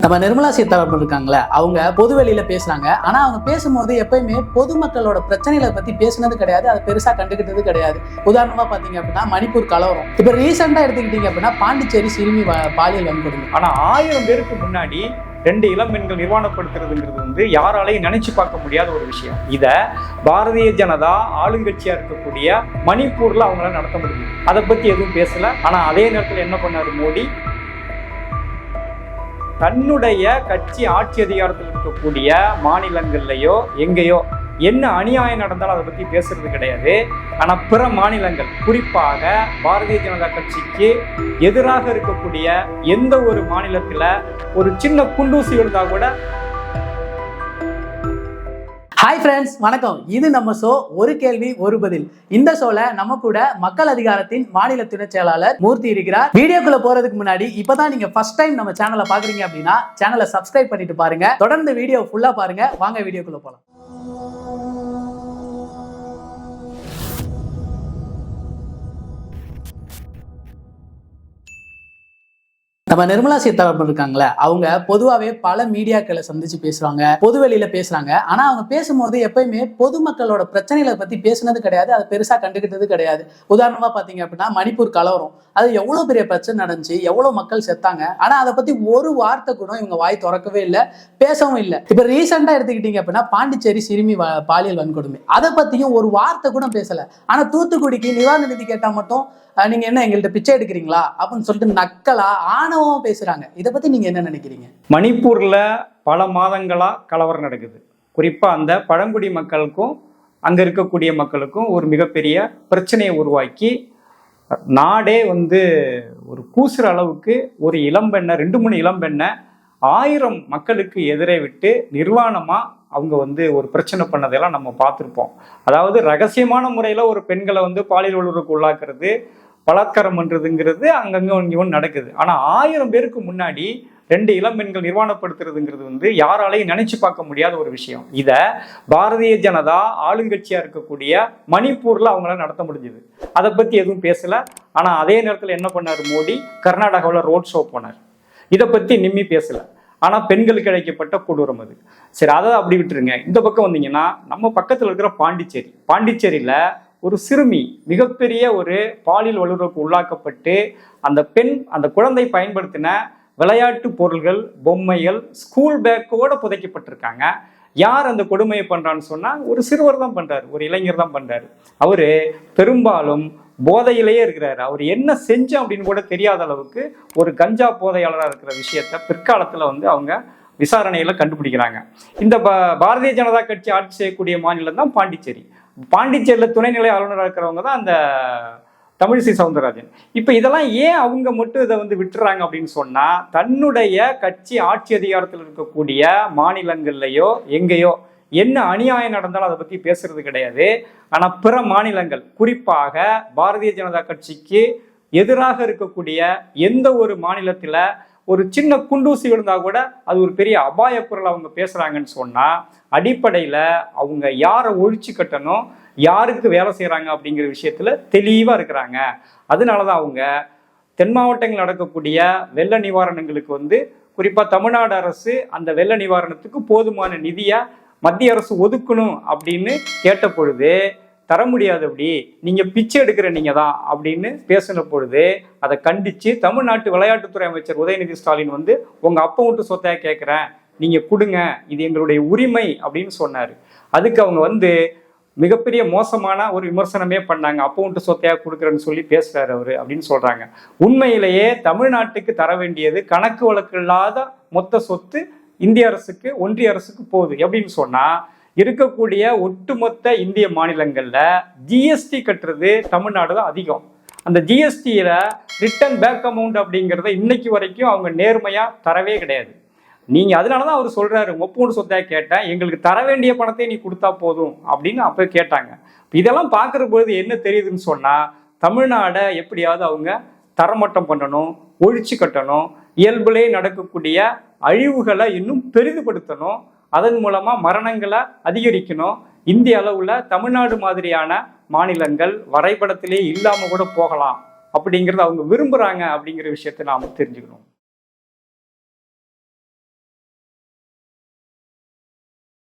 நம்ம நிர்மலா சீதாராமன் இருக்காங்களே, அவங்க பொது வெளியில பேசுறாங்க. ஆனா அவங்க பேசும்போது எப்பயுமே பொதுமக்களோட பிரச்சனைகளை பத்தி பேசுனது கிடையாது, அதை பெருசா கண்டுகிட்டது கிடையாது. உதாரணமா பாத்தீங்க அப்படின்னா மணிப்பூர் கலவரம். இப்ப ரீசெண்டா எடுத்துக்கிட்டீங்க அப்படின்னா பாண்டிச்சேரி சிறுமி பாலியல் வன்கொடுமை. ஆனா 1000 பேருக்கு முன்னாடி 2 இளம் பெண்கள் நிர்வாணப்படுத்துறதுங்கிறது யாராலையும் நினைச்சு பார்க்க முடியாத ஒரு விஷயம். இத பாரதிய ஜனதா ஆளுங்கட்சியா இருக்கக்கூடிய மணிப்பூர்ல அவங்களால நடத்த முடியும். அதை பத்தி எதுவும் பேசல. ஆனா அதே நேரத்தில் என்ன பண்ணாரு மோடி, தன்னுடைய கட்சி ஆட்சி அதிகாரத்தில் இருக்கக்கூடிய மாநிலங்கள்லையோ எங்கேயோ என்ன அநியாயம் நடந்தாலும் அதை பற்றி பேசுறது கிடையாது. ஆனால் பிற மாநிலங்கள், குறிப்பாக பாரதிய ஜனதா கட்சிக்கு எதிராக இருக்கக்கூடிய எந்த ஒரு மாநிலத்தில் ஒரு சின்ன குண்டூசி விழுந்தா கூட. ஹாய் ஃப்ரெண்ட்ஸ், வணக்கம். இது நம்ம ஷோ ஒரு கேள்வி ஒரு பதில். இந்த ஷோல நம்ம கூட மக்கள் அதிகாரத்தின் மாநில துணை செயலாளர் மூர்த்தி இருக்கிறார். வீடியோக்குள்ள போறதுக்கு முன்னாடி இப்பதான் நீங்க ஃபர்ஸ்ட் டைம் நம்ம சேனலை பாக்குறீங்க அப்படின்னா சேனலை சப்ஸ்கிரைப் பண்ணிட்டு பாருங்க. தொடர்ந்து வீடியோ ஃபுல்லா பாருங்க. வாங்க வீடியோக்குள்ள போலாம். நம்ம நிர்மலா சீதாராமன் இருக்காங்களே, அவங்க பொதுவாகவே பல மீடியாக்களை சந்திச்சு பேசுறாங்க, பொது வெளியில பேசுறாங்க. ஆனா அவங்க பேசும்போது எப்பயுமே பொதுமக்களோட பிரச்சனைகளை பத்தி பேசுனது கிடையாது, அதை பெருசா கண்டுகிட்டது கிடையாது. உதாரணமா பாத்தீங்க அப்படின்னா மணிப்பூர் கலவரம். அது எவ்வளவு பெரிய பிரச்சனை நடந்துச்சு, எவ்வளவு மக்கள் செத்தாங்க. ஆனா அதை பத்தி ஒரு வார்த்தை கூட இவங்க வாய் திறக்கவே இல்லை, பேசவும் இல்லை. இப்ப ரீசெண்டா எடுத்துக்கிட்டீங்க அப்படின்னா பாண்டிச்சேரி சிறுமி பாலியல் வன்கொடுமை, அதை பத்தியும் ஒரு வார்த்தை கூட பேசல. ஆனா தூத்துக்குடிக்கு நிவாரண நிதி கேட்டா மட்டும் நீங்க என்ன எங்கள்கிட்ட பிச்சை எடுக்கிறீங்களா அப்படின்னு சொல்லிட்டு நக்கலா ஆணவமா பேசுறாங்க. இதை பத்தி நீங்க என்ன நினைக்கிறீங்க? மணிப்பூர்ல பல மாதங்களா கலவரம் நடக்குது. குறிப்பா அந்த பழங்குடி மக்களுக்கும் அங்க இருக்கக்கூடிய மக்களுக்கும் ஒரு மிகப்பெரிய பிரச்சனையை உருவாக்கி நாடே ஒரு கூசுற அளவுக்கு ஒரு இளம்பெண்ணை 2-3 இளம்பெண்ணை 1000 மக்களுக்கு எதிரே விட்டு நிர்வாணமா அவங்க ஒரு பிரச்சனை பண்ணதெல்லாம் நம்ம பார்த்துருப்போம். அதாவது ரகசியமான முறையில் ஒரு பெண்களை பாலியல் வல்லுறவுக்கு உள்ளாக்குறது, பலாத்காரம் பண்ணுறதுங்கிறது அங்கங்கே ஒன்று நடக்குது. ஆனால் 1000 பேருக்கு முன்னாடி 2 இளம் பெண்கள் நிர்வாணப்படுத்துறதுங்கிறது யாராலையும் நினைச்சு பார்க்க முடியாத ஒரு விஷயம். இதை பாரதிய ஜனதா ஆளுங்கட்சியாக இருக்கக்கூடிய மணிப்பூரில் அவங்களால நடத்த முடிஞ்சது. அதை பற்றி எதுவும் பேசலை. ஆனால் அதே நேரத்தில் என்ன பண்ணார் மோடி, கர்நாடகாவில் ரோட் ஷோ போனார். இதை பற்றி நிம்மி பேசலை. ஆனால் பெண்களுக்கு இழைக்கப்பட்ட கொடூரம் அது. சரி, அதை அப்படி விட்டுருங்க. இந்த பக்கம் வந்தீங்கன்னா நம்ம பக்கத்தில் இருக்கிற பாண்டிச்சேரியில் ஒரு சிறுமி மிகப்பெரிய ஒரு பாலியல் வல்லுறவுக்கு உள்ளாக்கப்பட்டு அந்த குழந்தை பயன்படுத்தின விளையாட்டு பொருள்கள், பொம்மைகள், ஸ்கூல் பேக்கோட புதைக்கப்பட்டிருக்காங்க. யார் அந்த கொடுமையை பண்றான்னு சொன்னா ஒரு சிறுவர் தான் பண்றாரு, ஒரு இளைஞர் தான் பண்றாரு. அவரு பெரும்பாலும் போதையிலேயே இருக்கிறாரு. அவர் என்ன செஞ்சோம் அப்படின்னு கூட தெரியாத அளவுக்கு ஒரு கஞ்சா போதையாளராக இருக்கிற விஷயத்த பிற்காலத்தில் அவங்க விசாரணையில கண்டுபிடிக்கிறாங்க. இந்த பாரதிய ஜனதா கட்சி ஆட்சி செய்யக்கூடிய மாநிலம் தான் பாண்டிச்சேரியில் துணைநிலை ஆளுநராக இருக்கிறவங்க தான் அந்த தமிழிசை சவுந்தரராஜன். இப்போ இதெல்லாம் ஏன் அவங்க மட்டும் இதை விட்டுறாங்க அப்படின்னு சொன்னா, தன்னுடைய கட்சி ஆட்சி அதிகாரத்தில் இருக்கக்கூடிய மாநிலங்கள்லையோ எங்கேயோ என்ன அநியாயம் நடந்தாலும் அதை பற்றி பேசுறது கிடையாது. ஆனால் பிற மாநிலங்கள், குறிப்பாக பாரதிய ஜனதா கட்சிக்கு எதிராக இருக்கக்கூடிய எந்த ஒரு மாநிலத்தில் ஒரு சின்ன குண்டூசி விழுந்தா கூட அது ஒரு பெரிய அபாய குரல் அவங்க பேசுறாங்கன்னு சொன்னா, அடிப்படையில் அவங்க யாரை ஒழிச்சு கட்டணும், யாருக்கு வேலை செய்யறாங்க அப்படிங்கிற விஷயத்துல தெளிவா இருக்கிறாங்க. அதனாலதான் அவங்க தென் மாவட்டங்கள் நடக்கக்கூடிய வெள்ள நிவாரணங்களுக்கு குறிப்பா தமிழ்நாடு அரசு அந்த வெள்ள நிவாரணத்துக்கு போதுமான நிதியை மத்திய அரசு ஒதுக்கணும் அப்படின்னு கேட்ட பொழுது தர முடியாது, அப்படி நீங்க பிச்சை எடுக்கிற நீங்க தான் அப்படின்னு பேசின பொழுது அதை கண்டிச்சு தமிழ்நாட்டு விளையாட்டுத்துறை அமைச்சர் உதயநிதி ஸ்டாலின் உங்க அப்பா விட்டு சொத்தையா கேட்கிறேன், நீங்க கொடுங்க, இது எங்களுடைய உரிமை அப்படின்னு சொன்னாரு. அதுக்கு அவங்க மிகப்பெரிய மோசமான ஒரு விமர்சனமே பண்ணாங்க. அப்போ விட்டு சொத்தையா கொடுக்குறேன்னு சொல்லி பேசுறாரு அவரு அப்படின்னு சொல்றாங்க. உண்மையிலேயே தமிழ்நாட்டுக்கு தர வேண்டியது கணக்கு வழக்கு இல்லாத மொத்த சொத்து இந்திய அரசுக்கு, ஒன்றிய அரசுக்கு போகுது. எப்படின்னு சொன்னா, இருக்கக்கூடிய ஒட்டுமொத்த இந்திய மாநிலங்கள்ல ஜிஎஸ்டி கட்டுறது தமிழ்நாடு தான் அதிகம். அந்த ஜிஎஸ்டியில ரிட்டர்ன் பேக் அமௌண்ட் அப்படிங்கிறத இன்னைக்கு வரைக்கும் அவங்க நேர்மையா தரவே கிடையாது. நீங்க அதனாலதான் அவர் சொல்றாரு, ஒப்புண்டு சொத்தையா கேட்டேன், எங்களுக்கு தர வேண்டிய பணத்தை நீ கொடுத்தா போதும் அப்படின்னு அப்ப கேட்டாங்க. இதெல்லாம் பார்க்கற பொழுது என்ன தெரியுதுன்னு சொன்னா, தமிழ்நாடை எப்படியாவது அவங்க தரமட்டம் பண்ணணும், ஒழிச்சு கட்டணும், இயல்புலே நடக்கக்கூடிய அழிவுகளை இன்னும் பெரிதுபடுத்தணும், அதன் மூலமா மரணங்களை அதிகரிக்கணும். இந்திய அளவுல தமிழ்நாடு மாதிரியான மாநிலங்கள் வரைபடத்திலே இல்லாம கூட போகலாம் அப்படிங்கிறது அவங்க விரும்புறாங்க அப்படிங்கிற விஷயத்தை நாம தெரிஞ்சுக்கணும்.